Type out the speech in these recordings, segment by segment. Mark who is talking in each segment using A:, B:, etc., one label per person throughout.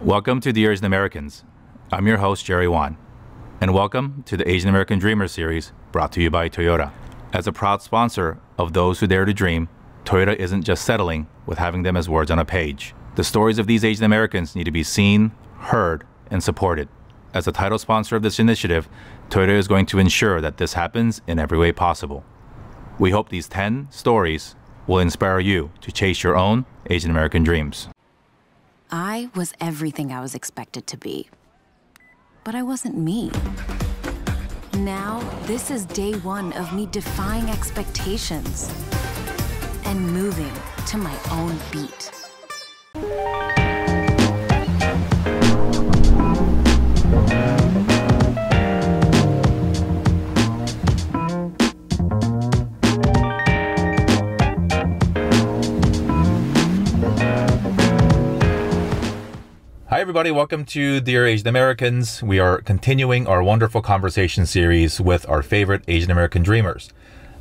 A: Welcome to Dear Asian Americans. I'm your host, Jerry Wan, and welcome to the Asian American Dreamer series brought to you by Toyota. As a proud sponsor of those who dare to dream, Toyota isn't just settling with having them as words on a page. The stories of these Asian Americans need to be seen, heard, and supported. As a title sponsor of this initiative, Toyota is going to ensure that this happens in every way possible. We hope these 10 stories will inspire you to chase your own Asian American dreams.
B: I was everything I was expected to be. But I wasn't me. Now, this is day one of me defying expectations and moving to my own beat.
A: Hi everybody, welcome to Dear Asian Americans. We are continuing our wonderful conversation series with our favorite Asian American dreamers.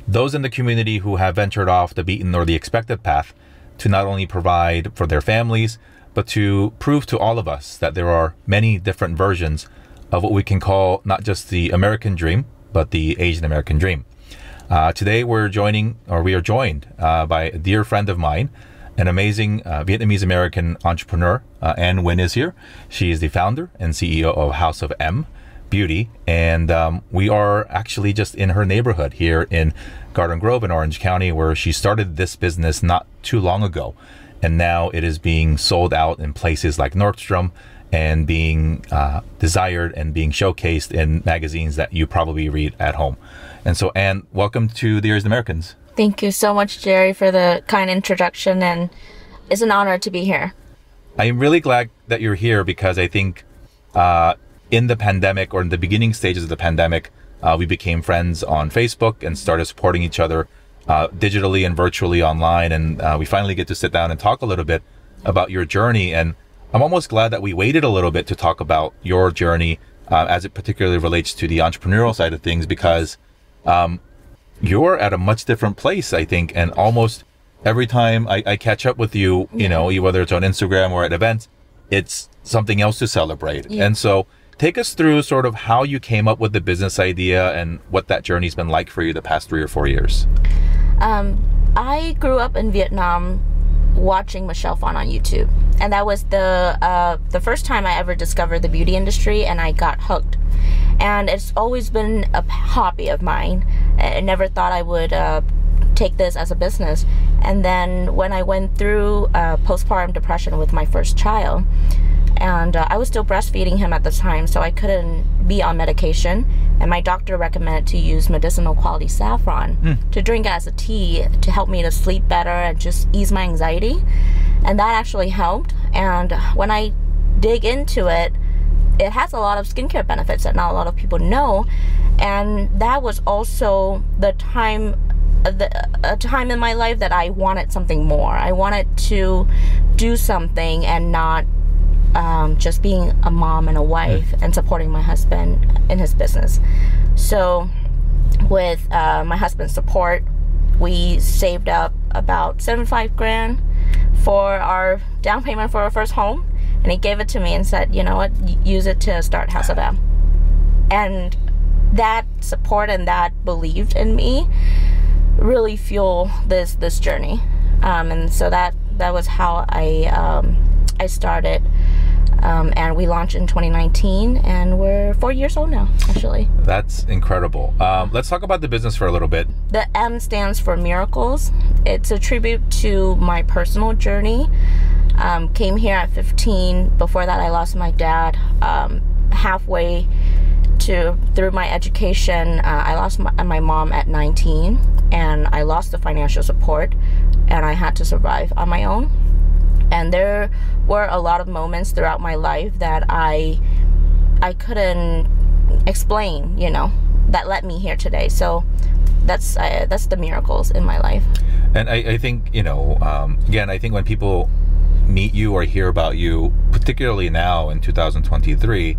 A: Those in the community who have ventured off the beaten or the expected path to not only provide for their families, but to prove to all of us that there are many different versions of what we can call not just the American dream, but the Asian American dream. Today we are joined by a dear friend of mine, an amazing Vietnamese American entrepreneur. Nguyen is here. She is the founder and CEO of House of M Beauty, and we are actually just in her neighborhood here in Garden Grove in Orange County, where she started this business not too long ago, and now it is being sold out in places like Nordstrom and being desired and being showcased in magazines that you probably read at home. And so, Anne, welcome to the Asian Americans.
C: Thank you so much, Jerry, for the kind introduction, and it's an honor to be here.
A: I'm really glad that you're here because I think in the pandemic, or in the beginning stages of the pandemic, we became friends on Facebook and started supporting each other digitally and virtually online. And we finally get to sit down and talk a little bit about your journey. And I'm almost glad that we waited a little bit to talk about your journey as it particularly relates to the entrepreneurial side of things, because you're at a much different place, I think, and almost every time I catch up with you, you know, whether it's on Instagram or at events, it's something else to celebrate. Yeah. And so take us through sort of how you came up with the business idea and what that journey's been like for you the past 3 or 4 years.
C: I grew up in Vietnam watching Michelle Phan on YouTube, and that was the first time I ever discovered the beauty industry, and I got hooked. And it's always been a hobby of mine. I never thought I would take this as a business. And then when I went through postpartum depression with my first child, and I was still breastfeeding him at the time, so I couldn't be on medication, and my doctor recommended to use medicinal quality saffron to drink as a tea to help me to sleep better and just ease my anxiety. And that actually helped. And when I dig into it, it has a lot of skincare benefits that not a lot of people know. And that was also the time, a time in my life that I wanted something more. I wanted to do something and not just being a mom and a wife and supporting my husband in his business. So with my husband's support, we saved up about 75 grand for our down payment for our first home. And he gave it to me and said, you know what, use it to start House of M. And that support and that believed in me really fuel this journey. And so that was how I started. And we launched in 2019, and we're 4 years old now, actually.
A: That's incredible. Let's talk about the business for a little bit.
C: The M stands for miracles. It's a tribute to my personal journey. Came here at 15. Before that, I lost my dad halfway through my education. I lost my mom at 19, and I lost the financial support, and I had to survive on my own. And there were a lot of moments throughout my life that I couldn't explain, you know, that led me here today. So that's the miracles in my life.
A: And I think, you know, again, I think when people meet you or hear about you, particularly now in 2023,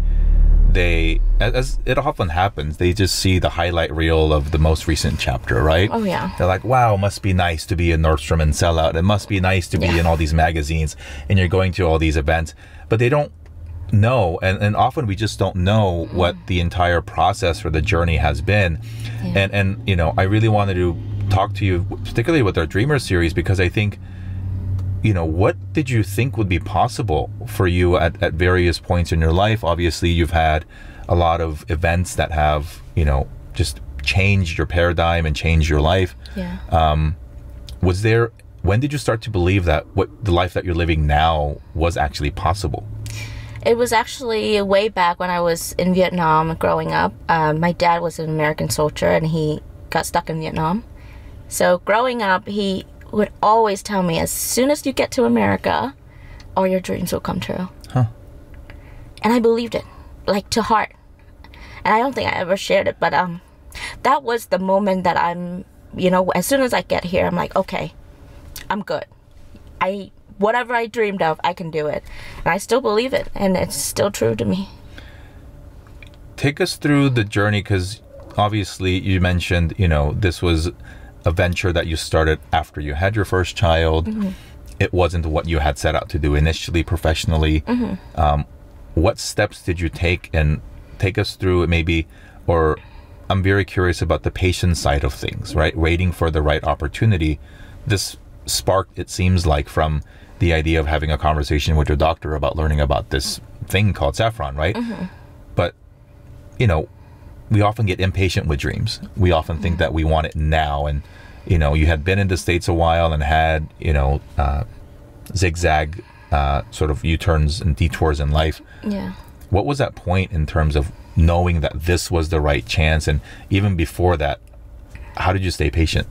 A: they, as it often happens, they just see the highlight reel of the most recent chapter, right?
C: Oh, yeah.
A: They're like, wow, it must be nice to be in Nordstrom and sell out. It must be nice to be in all these magazines, and you're going to all these events. But they don't know, and often we just don't know what the entire process or the journey has been.
C: Yeah.
A: And you know, I really wanted to talk to you, particularly with our Dreamer series, because I think, you know, what did you think would be possible for you at various points in your life? Obviously, you've had a lot of events that have, you know, just changed your paradigm and changed your life.
C: Yeah.
A: When did you start to believe that what the life that you're living now was actually possible?
C: It was actually way back when I was in Vietnam growing up. My dad was an American soldier and he got stuck in Vietnam. So growing up, he would always tell me, as soon as you get to America, all your dreams will come true.
A: Huh.
C: And I believed it, like to heart. And I don't think I ever shared it, but that was the moment that I'm, you know, as soon as I get here, I'm like, okay, I'm good. Whatever I dreamed of, I can do it. And I still believe it, and it's still true to me.
A: Take us through the journey, because obviously you mentioned, you know, this was a venture that you started after you had your first child. Mm-hmm. It wasn't what you had set out to do initially professionally. Mm-hmm. What steps did you take, and take us through it maybe, or I'm very curious about the patient side of things, right? Waiting for the right opportunity. This sparked, it seems like, from the idea of having a conversation with your doctor about learning about this thing called saffron, right? Mm-hmm. But, you know, we often get impatient with dreams. We often think that we want it now. And, you know, you had been in the States a while and had, you know, zigzag sort of U-turns and detours in life.
C: Yeah.
A: What was that point in terms of knowing that this was the right chance? And even before that, how did you stay patient?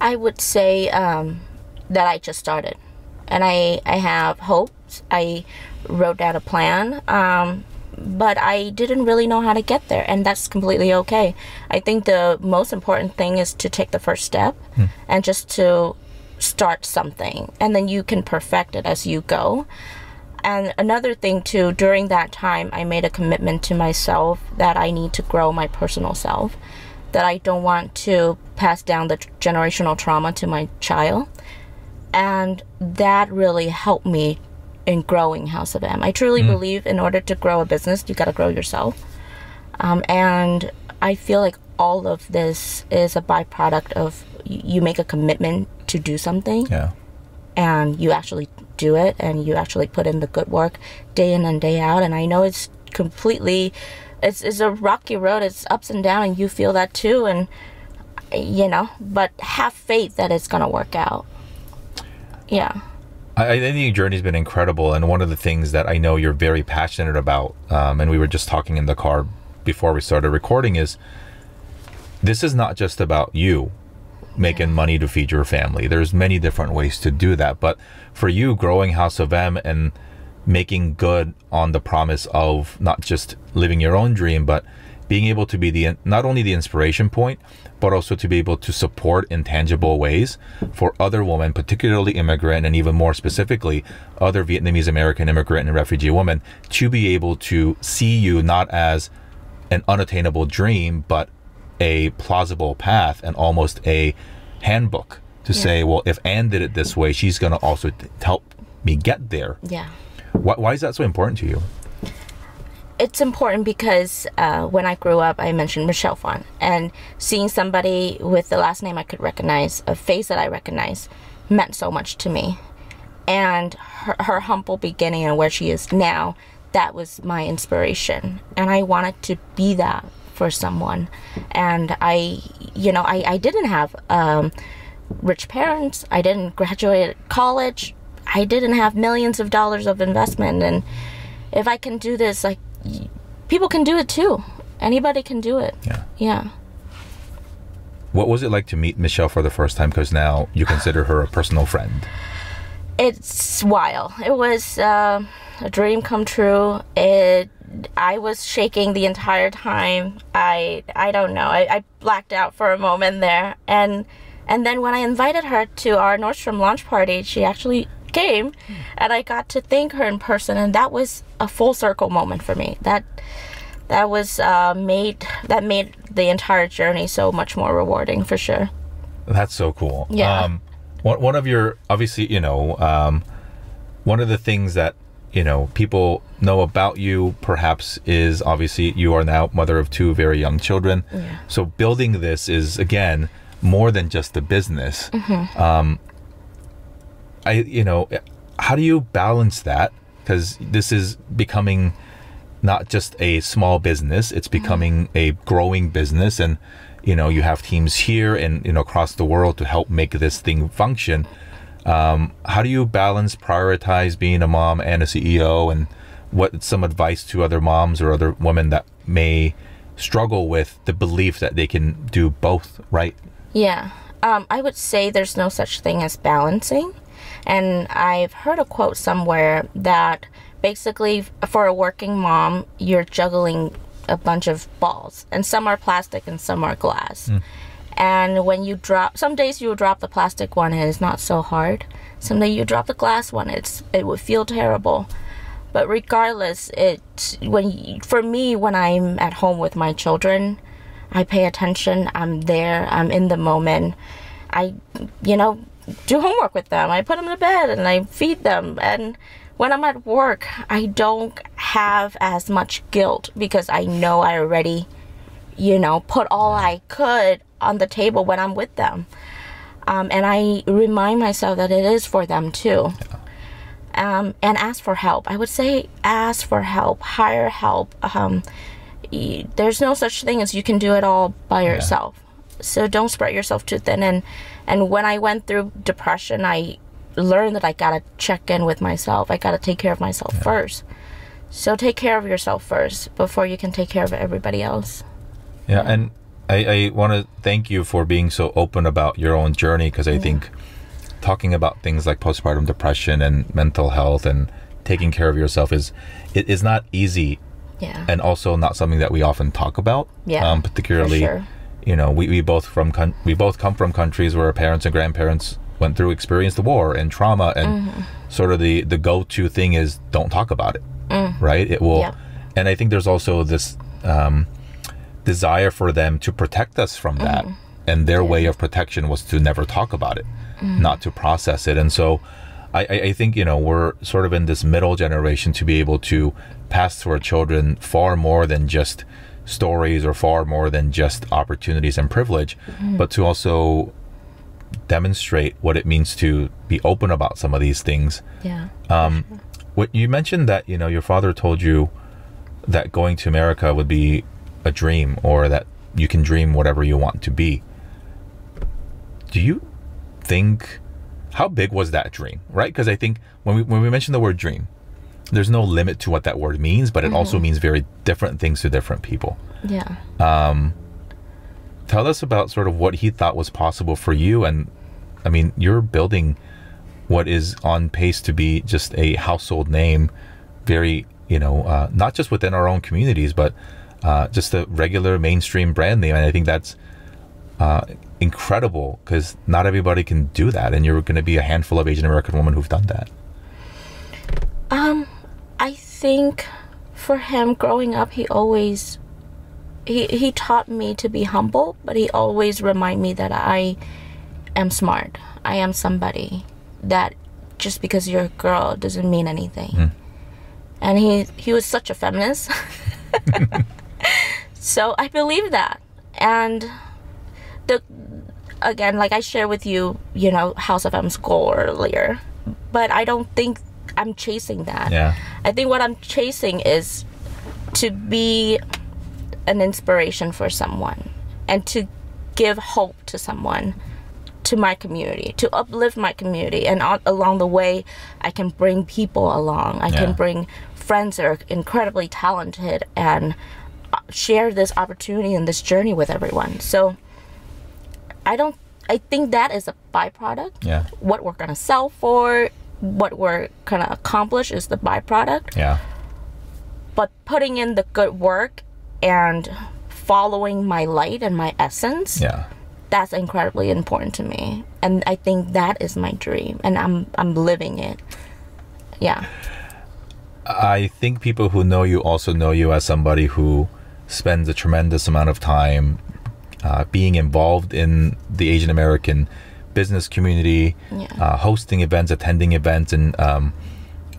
C: I would say that I just started. And I have hopes. I wrote down a plan. But I didn't really know how to get there, and that's completely okay. I think the most important thing is to take the first step and just to start something, and then you can perfect it as you go. And another thing too, during that time, I made a commitment to myself that I need to grow my personal self, that I don't want to pass down the generational trauma to my child. And that really helped me in growing House of M. I truly believe in order to grow a business, you got to grow yourself. And I feel like all of this is a byproduct of you make a commitment to do something.
A: Yeah.
C: And you actually do it, and you actually put in the good work day in and day out. And I know it's completely, it's a rocky road, it's ups and downs, and you feel that too. And, you know, but have faith that it's going to work out. Yeah.
A: I think your journey's been incredible, and one of the things that I know you're very passionate about, and we were just talking in the car before we started recording, is this is not just about you making money to feed your family. There's many different ways to do that, but for you, growing House of M and making good on the promise of not just living your own dream, but being able to be not only the inspiration point, but also to be able to support in tangible ways for other women, particularly immigrant, and even more specifically, other Vietnamese American immigrant and refugee women, to be able to see you not as an unattainable dream, but a plausible path and almost a handbook to say, well, if Anne did it this way, she's going to also help me get there.
C: Yeah.
A: Why is that so important to you?
C: It's important because when I grew up, I mentioned Michelle Phan, and seeing somebody with the last name I could recognize, a face that I recognize, meant so much to me. And her humble beginning and where she is now, that was my inspiration. And I wanted to be that for someone. And I didn't have rich parents. I didn't graduate college. I didn't have millions of dollars of investment. And if I can do this, like, people can do it too. Anybody can do it. Yeah.
A: What was it like to meet Michelle for the first time? Because now you consider her a personal friend.
C: It's wild. It was a dream come true. I was shaking the entire time. I don't know. I blacked out for a moment there. And then when I invited her to our Nordstrom launch party, she actually came, and I got to thank her in person, and that was a full circle moment for me. That made the entire journey so much more rewarding, for sure.
A: That's so cool.
C: Yeah.
A: One of your, obviously, you know, one of the things that people know about you perhaps is obviously you are now mother of 2 very young children.
C: Yeah.
A: So building this is, again, more than just a business. How do you balance that? Because this is becoming not just a small business, it's becoming a growing business, and you have teams here and across the world to help make this thing function. How do you balance, prioritize being a mom and a CEO, and what some advice to other moms or other women that may struggle with the belief that they can do both, right?
C: Yeah. I would say there's no such thing as balancing. And I've heard a quote somewhere that basically for a working mom, you're juggling a bunch of balls, and some are plastic and some are glass. And when you drop, some days you will drop the plastic one and it's not so hard. Some day you drop the glass one, it would feel terrible. But regardless, for me, when I'm at home with my children, I pay attention. I'm there. I'm in the moment. I, do homework with them. I put them to bed and I feed them. And when I'm at work, I don't have as much guilt because I know I already, put all I could on the table when I'm with them. And I remind myself that it is for them too. And ask for help. I would say ask for help, hire help. There's no such thing as you can do it all by yourself. So don't spread yourself too thin. And when I went through depression, I learned that I gotta check in with myself. I gotta take care of myself first. So take care of yourself first before you can take care of everybody else.
A: Yeah. And I want to thank you for being so open about your own journey, because I think talking about things like postpartum depression and mental health and taking care of yourself is not easy.
C: Yeah.
A: And also not something that we often talk about.
C: Yeah.
A: Particularly,
C: for sure.
A: We both come from countries where our parents and grandparents experienced the war and trauma, and sort of the go-to thing is don't talk about it, right? It will, and I think there's also this desire for them to protect us from that, and their way of protection was to never talk about it, not to process it. And so I think we're sort of in this middle generation to be able to pass to our children far more than just stories or far more than just opportunities and privilege, but to also demonstrate what it means to be open about some of these things.
C: Yeah.
A: What you mentioned that your father told you that going to America would be a dream, or that you can dream whatever you want to be. Do you think, how big was that dream, right? Because I think when we mention the word dream, there's no limit to what that word means, but it also means very different things to different people.
C: Yeah.
A: Tell us about sort of what he thought was possible for you. And I mean, you're building what is on pace to be just a household name, very, not just within our own communities, but just a regular mainstream brand name. And I think that's incredible, because not everybody can do that. And you're going to be a handful of Asian American women who've done that.
C: I think for him growing up, he always, he taught me to be humble, but he always remind me that I am smart. I am somebody, that just because you're a girl doesn't mean anything. And he was such a feminist. So I believe that. And again, like I shared with you, House of M's goal earlier, but I don't think I'm chasing that.
A: Yeah.
C: I think what I'm chasing is to be an inspiration for someone, and to give hope to someone, to my community, to uplift my community. And along the way, I can bring people along. I can bring friends that are incredibly talented and share this opportunity and this journey with everyone. So I think that is a byproduct.
A: Yeah.
C: What we're gonna sell for, what we're gonna accomplish is the byproduct.
A: Yeah.
C: But putting in the good work and following my light and my essence, that's incredibly important to me. And I think that is my dream, and I'm living it. Yeah.
A: I think people who know you also know you as somebody who spends a tremendous amount of time being involved in the Asian American business community, hosting events, attending events, and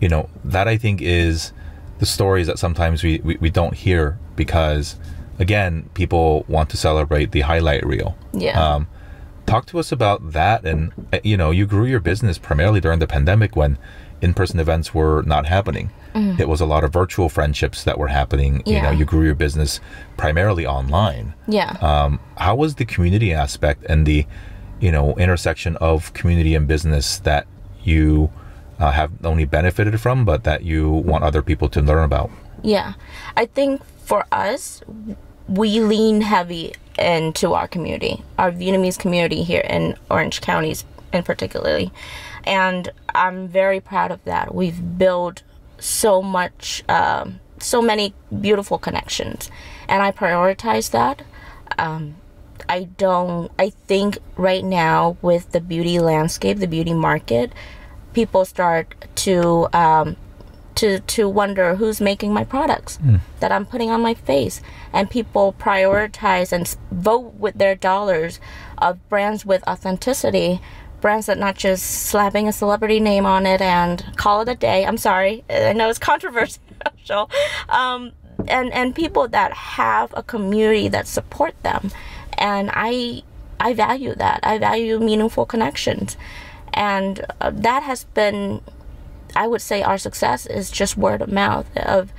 A: that I think is the stories that sometimes we don't hear, because again, people want to celebrate the highlight reel.
C: Yeah.
A: Talk to us about that. And you grew your business primarily during the pandemic when in-person events were not happening. It was a lot of virtual friendships that were happening.
C: Yeah.
A: You grew your business primarily online.
C: Yeah.
A: How was the community aspect and the intersection of community and business that you have not only benefited from, but that you want other people to learn about?
C: Yeah. I think for us, we lean heavy into our community, our Vietnamese community here in Orange counties in particularly. And I'm very proud of that. We've built so many beautiful connections, and I prioritize that. I think right now with the beauty landscape, the beauty market, people start to wonder who's making my products that I'm putting on my face, and people prioritize and vote with their dollars of brands with authenticity, brands that not just slapping a celebrity name on it and call it a day. I'm sorry, I know it's controversial. And people that have a community that support them, and I value that. I value meaningful connections, and that has been, I would say, our success is just word of mouth of,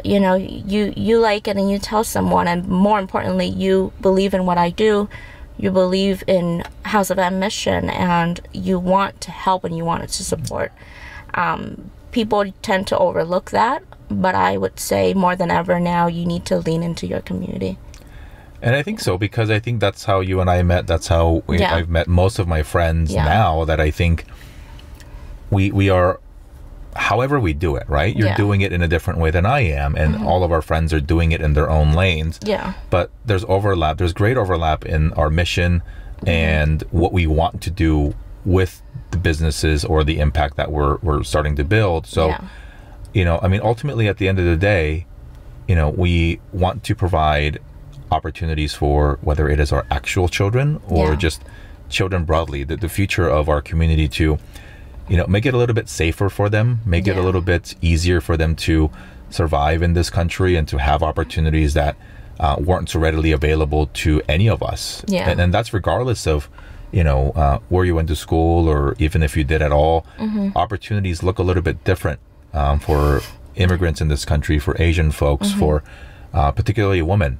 C: you like it and you tell someone, and more importantly, you believe in what I do, you believe in House of M mission, and you want to help and you want to support. People tend to overlook that, but I would say more than ever now, you need to lean into your community.
A: And I think so, because I think that's how you and I met. That's how I've met most of my friends now, that I think we are, however we do it, right? You're doing it in a different way than I am, and all of our friends are doing it in their own lanes.
C: Yeah.
A: But there's overlap. There's great overlap in our mission and what we want to do with the businesses or the impact that we're starting to build. So, ultimately at the end of the day, we want to provide opportunities for, whether it is our actual children or just children broadly, the future of our community, to make it a little bit safer for them, make it a little bit easier for them to survive in this country and to have opportunities that weren't so readily available to any of us. And that's regardless of where you went to school, or even if you did at all. Opportunities look a little bit different for immigrants in this country, for Asian folks, for particularly women.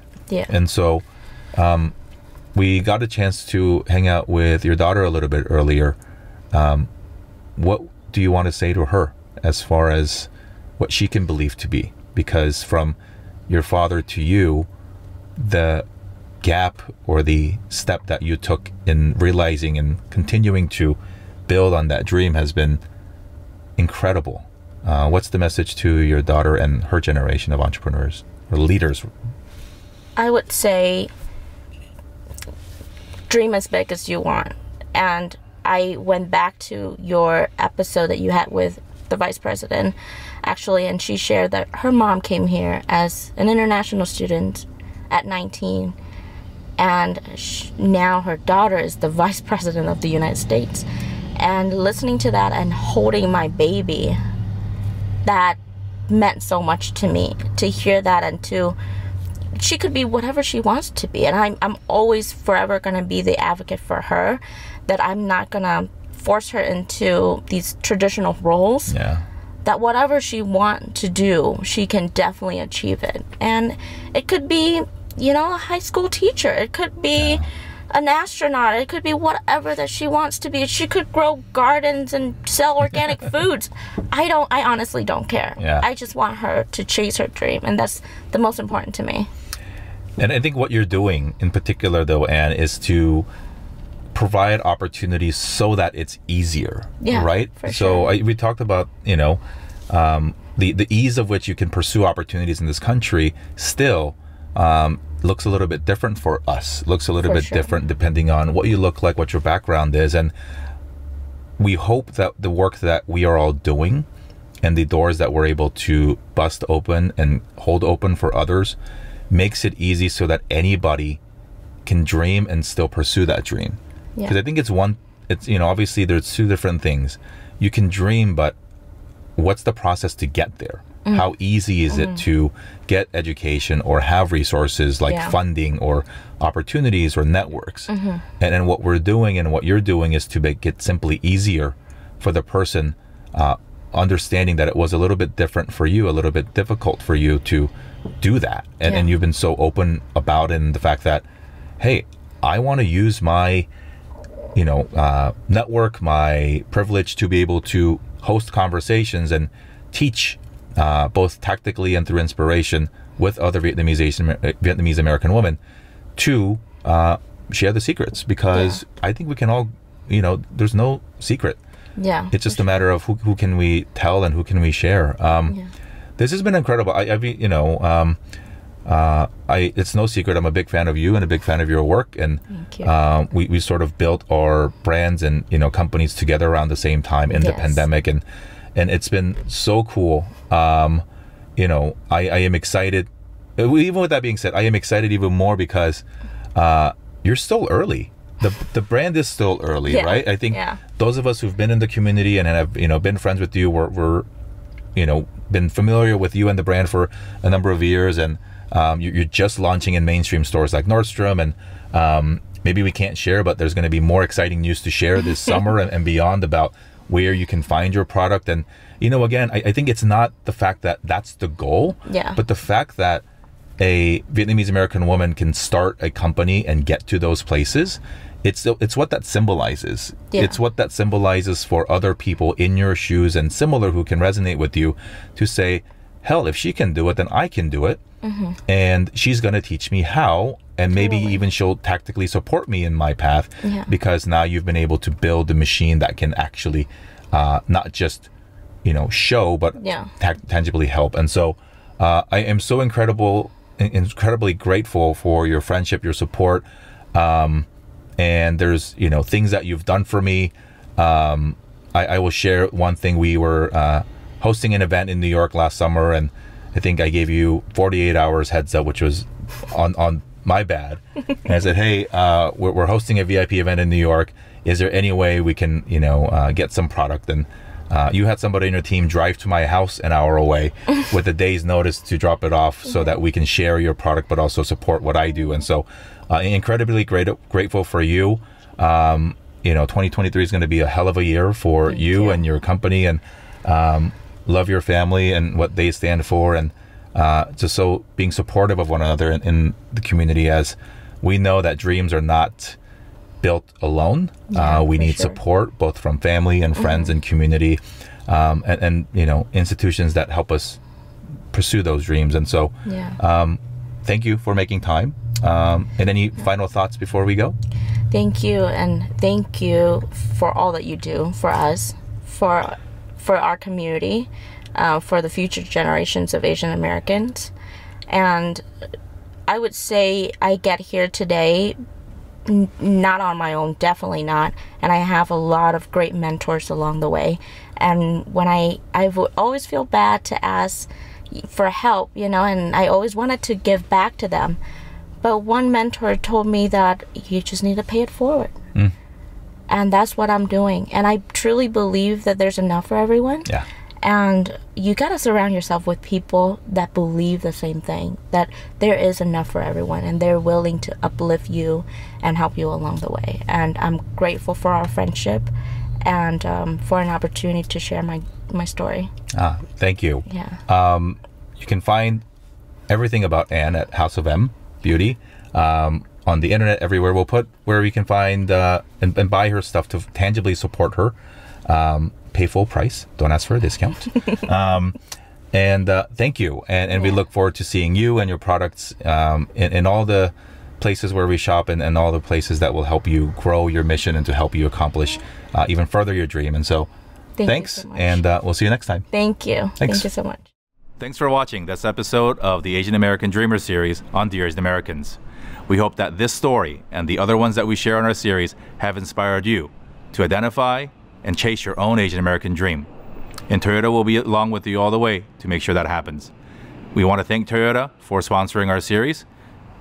A: And so we got a chance to hang out with your daughter a little bit earlier. What do you want to say to her as far as what she can believe to be? Because from your father to you, the gap or the step that you took in realizing and continuing to build on that dream has been incredible. What's the message to your daughter and her generation of entrepreneurs or leaders?
C: I would say dream as big as you want. And I went back to your episode that you had with the vice president, actually, and she shared that her mom came here as an international student at 19, and now her daughter is the vice president of the United States. And listening to that and holding my baby, that meant so much to me, to hear that, and she could be whatever she wants to be. And I'm always forever going to be the advocate for her, that I'm not going to force her into these traditional roles. That whatever she wants to do, she can definitely achieve it. And it could be, a high school teacher. It could be an astronaut. It could be whatever that she wants to be. She could grow gardens and sell organic foods. I honestly don't care. I just want her to chase her dream, and that's the most important to me.
A: And I think what you're doing in particular, though, Anne, is to provide opportunities so that it's easier, right?
C: For sure.
A: So we talked about, the ease of which you can pursue opportunities in this country still looks a little bit different for us, looks a little bit different depending on what you look like, what your background is. And we hope that the work that we are all doing and the doors that we're able to bust open and hold open for others makes it easy so that anybody can dream and still pursue that dream. Because I think it's obviously there's two different things. You can dream, but what's the process to get there? How easy is it to get education or have resources like funding or opportunities or networks? And what we're doing and what you're doing is to make it simply easier for the person, understanding that it was a little bit different for you, a little bit difficult for you to do that. And you've been so open about it, and the fact that, hey, I want to use my network, my privilege to be able to host conversations and teach both tactically and through inspiration with other Vietnamese American women to share the secrets, because I think we can all, there's no secret.
C: Yeah.
A: It's just a matter of who can we tell and who can we share. This has been incredible. It's no secret I'm a big fan of you and a big fan of your work, and we sort of built our brands and companies together around the same time in the pandemic, and it's been so cool. I am excited. Even with that being said, I am excited even more because you're still early. The brand is still early, right? I think those of us who've been in the community and have been friends with you, we're been familiar with you and the brand for a number of years, and you're just launching in mainstream stores like Nordstrom, and maybe we can't share, but there's going to be more exciting news to share this summer and beyond about where you can find your product. And again, I think it's not the fact that that's the goal, but the fact that a Vietnamese American woman can start a company and get to those places. It's what that symbolizes. It's what that symbolizes for other people in your shoes and similar who can resonate with you, to say, hell, if she can do it, then I can do it. And she's going to teach me how, and maybe even she'll tactically support me in my path, because now you've been able to build a machine that can actually not just show, but tangibly help. And so I am so incredibly grateful for your friendship, your support, and there's things that you've done for me. I will share one thing. We were hosting an event in New York last summer, and I think I gave you 48 hours heads up, which was on my bad. And I said, hey, we're hosting a VIP event in New York. Is there any way we can get some product? And you had somebody in your team drive to my house an hour away with a day's notice to drop it off, so that we can share your product but also support what I do. And so incredibly grateful for you. 2023 is going to be a hell of a year for you and your company, and love your family and what they stand for, and just so being supportive of one another in the community, as we know that dreams are not built alone. We need support both from family and friends and community, and institutions that help us pursue those dreams. And so thank you for making time. And any final thoughts before we go?
C: Thank you, and thank you for all that you do for us, for our community, for the future generations of Asian Americans. And I would say I get here today not on my own, definitely not, and I have a lot of great mentors along the way. And when I would always feel bad to ask for help, and I always wanted to give back to them, but one mentor told me that you just need to pay it forward. And that's what I'm doing. And I truly believe that there's enough for everyone. And you got to surround yourself with people that believe the same thing, that there is enough for everyone, and they're willing to uplift you and help you along the way. And I'm grateful for our friendship, and for an opportunity to share my story.
A: Thank you. You can find everything about Anne at House of M Beauty. On the internet, everywhere. We'll put where we can find and buy her stuff to tangibly support her. Pay full price. Don't ask for a discount. And thank you. And we look forward to seeing you and your products in all the places where we shop, and all the places that will help you grow your mission and to help you accomplish even further your dream. And so thanks, so and we'll see you next time.
C: Thank you.
A: Thanks.
C: Thank you so much.
A: Thanks for watching this episode of the Asian American Dreamer series on Dear Asian Americans. We hope that this story and the other ones that we share in our series have inspired you to identify and chase your own Asian American dream. And Toyota will be along with you all the way to make sure that happens. We want to thank Toyota for sponsoring our series,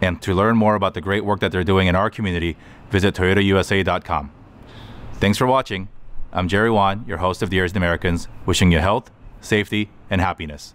A: and to learn more about the great work that they're doing in our community, visit toyotausa.com. Thanks for watching. I'm Jerry Wan, your host of Dear Asian Americans, wishing you health, safety, and happiness.